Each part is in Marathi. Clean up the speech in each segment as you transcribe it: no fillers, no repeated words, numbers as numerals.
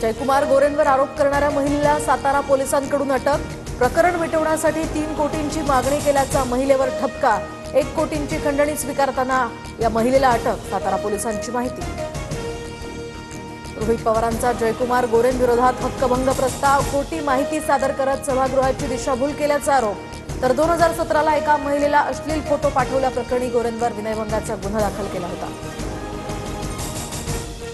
जयकुमार गोरेंवर आरोप करणाऱ्या महिलेला सातारा पोलिसांकडून अटक। प्रकरण मिटवण्यासाठी 3 कोटींची मागणी केल्याचा महिलेवर ठपका। 1 कोटींची खंडणी स्वीकारताना या महिलेला अटक। सातारा पोलिसांची माहिती। रोहित पवारांचा जयकुमार गोरेंविरोधात हक्कभंग प्रस्ताव। खोटी माहिती सादर करत सभागृहाची दिशाभूल केल्याचा आरोप। तर 2017ला एका महिलेला अश्लील फोटो पाठवल्याप्रकरणी गोरेंवर विनयभंगाचा गुन्हा दाखल केला होता।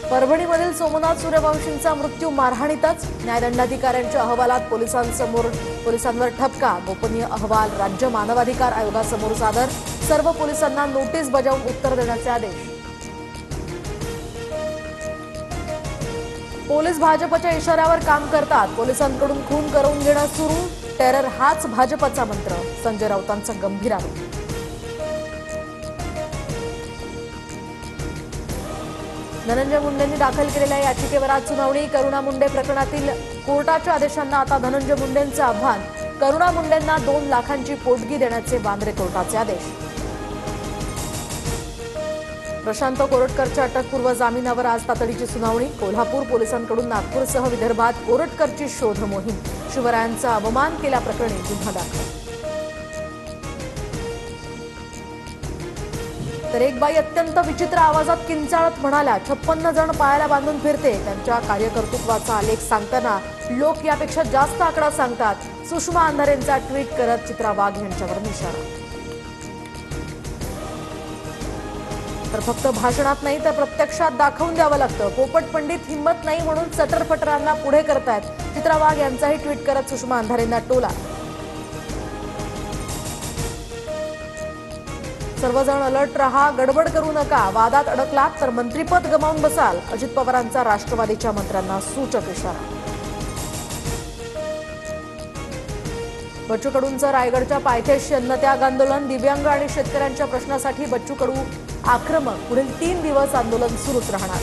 परभणीमधील सोमनाथ सूर्यवंशींचा मृत्यू मारहाणीतच। न्यायदंडाधिकाऱ्यांच्या अहवालात पोलिसांवर ठपका। गोपनीय अहवाल राज्य मानवाधिकार आयोगासमोर सादर। सर्व पोलिसांना नोटीस बजावून उत्तर देण्याचे आदेश। पोलीस भाजपच्या इशाऱ्यावर काम करतात। पोलिसांकडून खून करून घेणं सुरू। टेरर हाच भाजपचा मंत्र। संजय राऊतांचा गंभीर आरोप। धनंजय मुंडेंनी दाखल केलेल्या याचिकेवर आज सुनावणी। करुणा मुंडे प्रकरणातील कोर्टाच्या आदेशांना आता धनंजय मुंडेंचं आव्हान। करुणा मुंडेंना 2 लाखांची पोटगी देण्याचे वांद्रे कोर्टाचे आदेश। प्रशांत कोरटकरच्या अटकपूर्व जामिनावर आज तातडीची सुनावणी। कोल्हापूर पोलिसांकडून नागपूरसह विदर्भात कोरटकरची शोध मोहीम। शिवरायांचा अवमान केल्याप्रकरणी गुन्हा दाखल। तर एक बाई अत्यंत विचित्र आवाजात किंचाळत म्हणाल्या, 56 जण पायाला बांधून फिरते। त्यांच्या कार्यकर्तृत्वाचा आलेख सांगताना लोक यापेक्षा जास्त आकडा सांगतात। सुषमा अंधारेंचा ट्विट करत चित्रा वाघ यांच्यावर निशाणा। तर फक्त भाषणात नाही तर प्रत्यक्षात दाखवून द्यावं लागतं। पोपट पंडित हिंमत नाही म्हणून सटरफटरांना पुढे करतायत। चित्रा वाघ यांचाही ट्विट करत सुषमा अंधारेंना टोला। सर्वजण अलर्ट रहा, गडबड करू नका। वादात अडकलात तर मंत्रिपद गमावून बसाल। अजित पवारांचा राष्ट्रवादीच्या मंत्र्यांना सूचक इशारा। बच्चू कडूंचं रायगडच्या पायथ्याशी अन्नत्याग आंदोलन। दिव्यांग आणि शेतकऱ्यांच्या प्रश्नासाठी बच्चू कडू आक्रमक। पुढील 3 दिवस आंदोलन सुरूच राहणार।